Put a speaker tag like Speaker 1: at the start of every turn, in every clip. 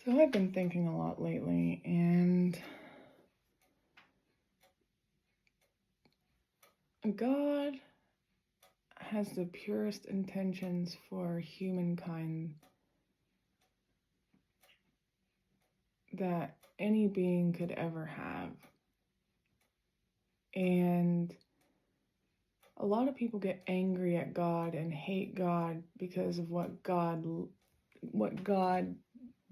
Speaker 1: So I've been thinking a lot lately, and God has the purest intentions for humankind that any being could ever have. And a lot of people get angry at God and hate God because of what God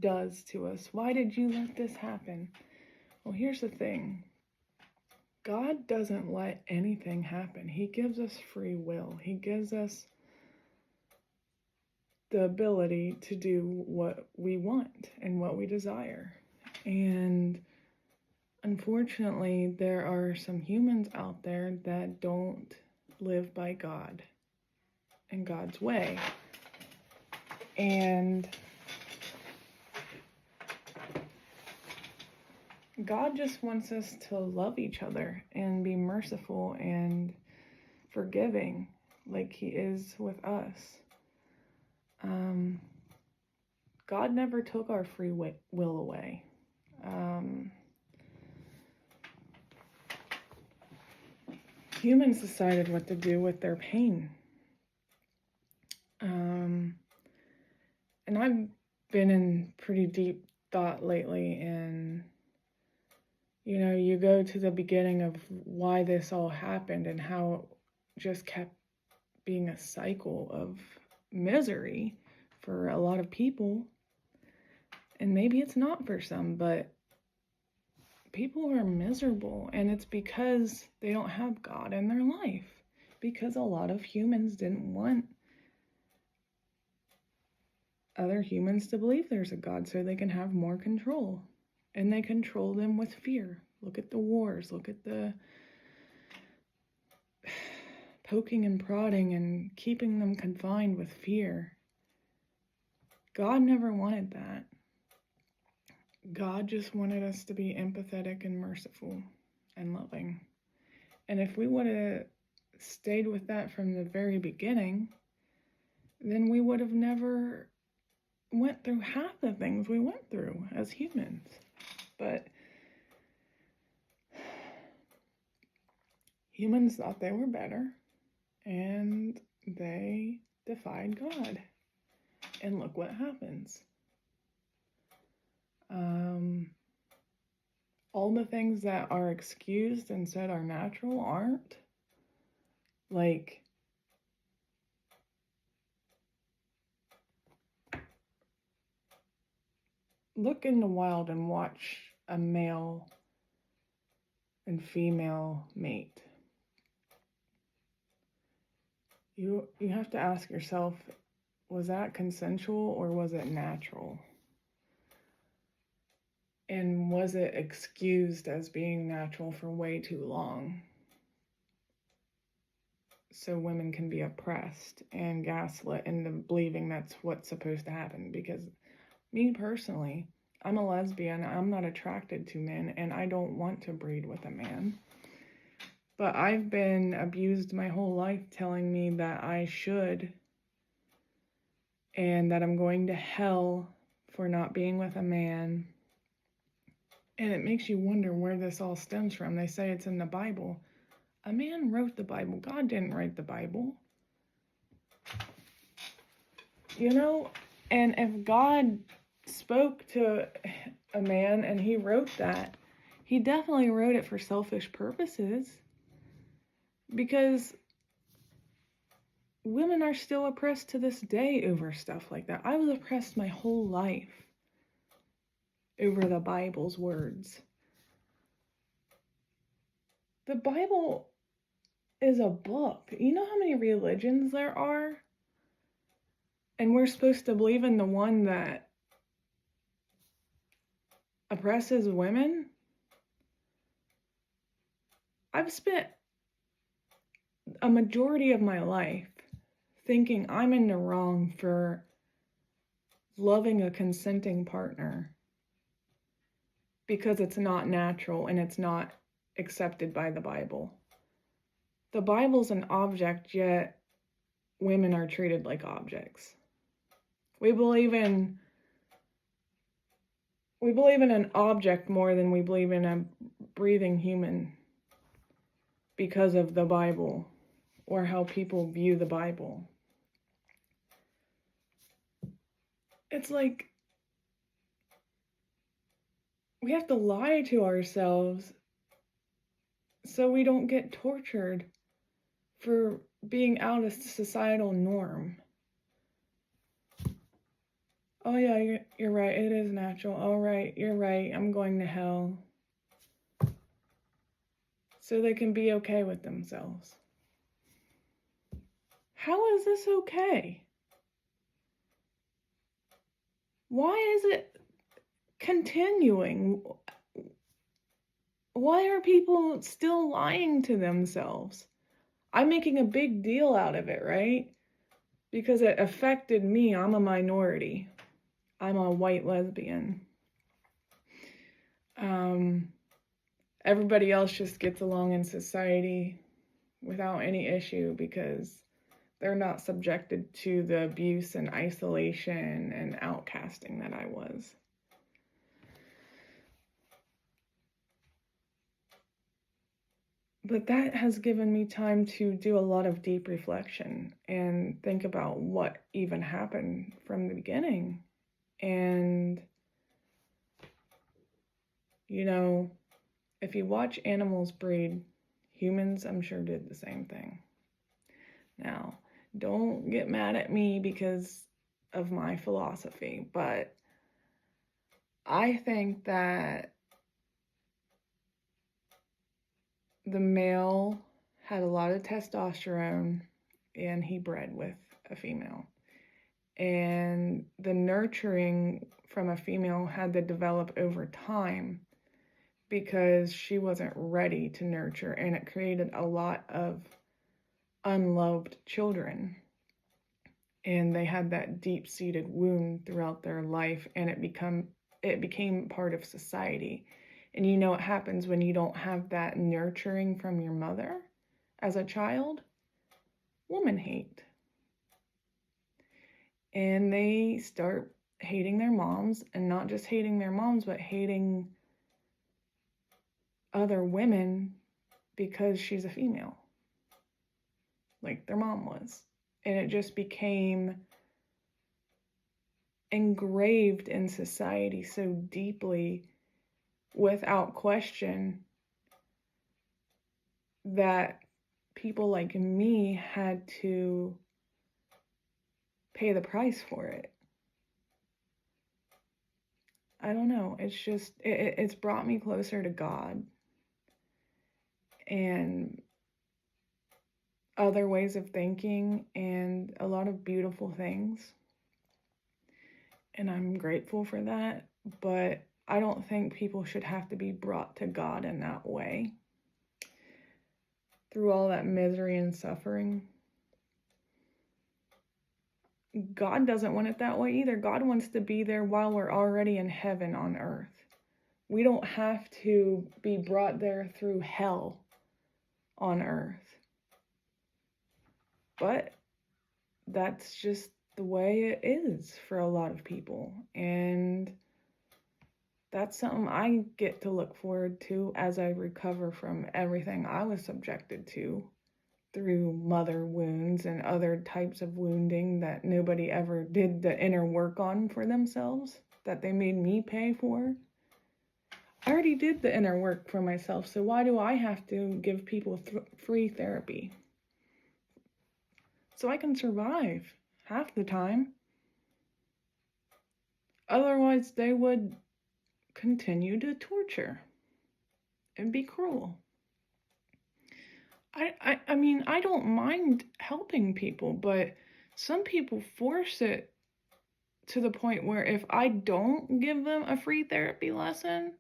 Speaker 1: does to us. Why did you let this happen? Well, here's the thing. God doesn't let anything happen. He gives us free will. He gives us the ability to do what we want and what we desire. And unfortunately, there are some humans out there that don't live by God and God's way. And God just wants us to love each other and be merciful and forgiving like He is with us. God never took our free will away. Humans decided what to do with their pain. And I've been in pretty deep thought lately, and you go to the beginning of why this all happened and how it just kept being a cycle of misery for a lot of people. And maybe it's not for some, but people are miserable, and it's because they don't have God in their life. Because a lot of humans didn't want other humans to believe there's a God so they can have more control. And they control them with fear. Look at the wars. Look at the poking and prodding and keeping them confined with fear. God never wanted that. God just wanted us to be empathetic and merciful and loving. And if we would have stayed with that from the very beginning, then we would have never went through half the things we went through as humans. But humans thought they were better, and they defied God. And look what happens. All the things that are excused and said are natural aren't. Like, look in the wild and watch a male and female mate. You have to ask yourself, was that consensual or was it natural? And was it excused as being natural for way too long? So women can be oppressed and gaslit into believing that's what's supposed to happen. Because me personally, I'm a lesbian, I'm not attracted to men, and I don't want to breed with a man. But I've been abused my whole life telling me that I should, and that I'm going to hell for not being with a man. And it makes you wonder where this all stems from. They say it's in the Bible. A man wrote the Bible. God didn't write the Bible. And if God spoke to a man and he wrote that, he definitely wrote it for selfish purposes. Because women are still oppressed to this day over stuff like that. I was oppressed my whole life over the Bible's words. The Bible is a book. You know how many religions there are? And we're supposed to believe in the one that oppresses women? I've spent a majority of my life thinking I'm in the wrong for loving a consenting partner because it's not natural and it's not accepted by the Bible. The Bible's an object, yet women are treated like objects. We believe in we believe in an object more than we believe in a breathing human because of the Bible or how people view the Bible. It's like we have to lie to ourselves so we don't get tortured for being out of societal norm. Oh yeah, you're right, it is natural. All right, you're right, I'm going to hell. So they can be okay with themselves. How is this okay? Why is it continuing? Why are people still lying to themselves? I'm making a big deal out of it, right? Because it affected me. I'm a minority. I'm a white lesbian. Everybody else just gets along in society without any issue because they're not subjected to the abuse and isolation and outcasting that I was. But that has given me time to do a lot of deep reflection and think about what even happened from the beginning. And, you know, if you watch animals breed, humans, I'm sure, did the same thing. Now, don't get mad at me because of my philosophy, but I think that the male had a lot of testosterone and he bred with a female. And the nurturing from a female had to develop over time because she wasn't ready to nurture, and it created a lot of unloved children. And they had that deep-seated wound throughout their life, and it became part of society. And you know what happens when you don't have that nurturing from your mother as a child? Woman hate. And they start hating their moms, and not just hating their moms, but hating other women because she's a female, like their mom was. And it just became engraved in society so deeply, without question, that people like me had to pay the price for it. I don't know. It's just, it's brought me closer to God and other ways of thinking and a lot of beautiful things. And I'm grateful for that. But I don't think people should have to be brought to God in that way. Through all that misery and suffering. God doesn't want it that way either. God wants to be there while we're already in heaven on earth. We don't have to be brought there through hell on earth. But that's just the way it is for a lot of people. And that's something I get to look forward to as I recover from everything I was subjected to through mother wounds and other types of wounding that nobody ever did the inner work on for themselves, that they made me pay for. I already did the inner work for myself, so why do I have to give people free therapy? So I can survive half the time. Otherwise, they would continue to torture and be cruel. I mean, I don't mind helping people, but some people force it to the point where if I don't give them a free therapy lesson,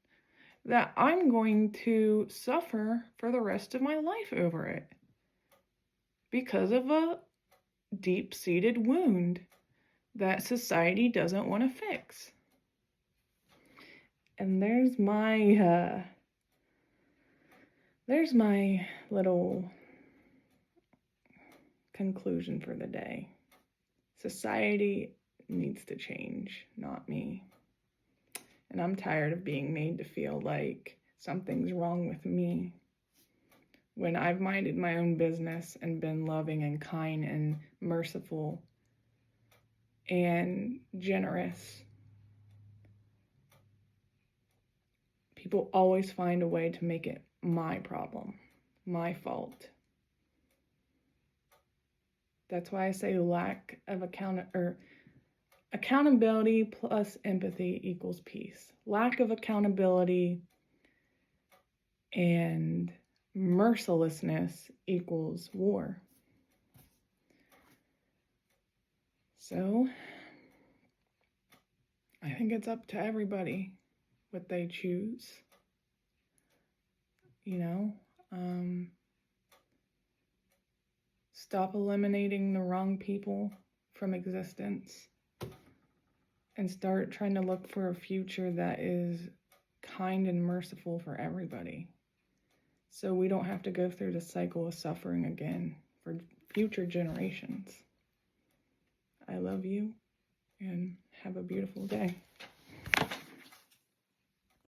Speaker 1: that I'm going to suffer for the rest of my life over it because of a deep-seated wound that society doesn't want to fix. And there's my little conclusion for the day. Society needs to change, not me. And I'm tired of being made to feel like something's wrong with me when I've minded my own business and been loving and kind and merciful and generous. People always find a way to make it my problem, my fault. That's why I say lack of accountability plus empathy equals peace. Lack of accountability and mercilessness equals war. So, I think it's up to everybody what they choose. Stop eliminating the wrong people from existence and start trying to look for a future that is kind and merciful for everybody, so we don't have to go through the cycle of suffering again for future generations. I love you and have a beautiful day.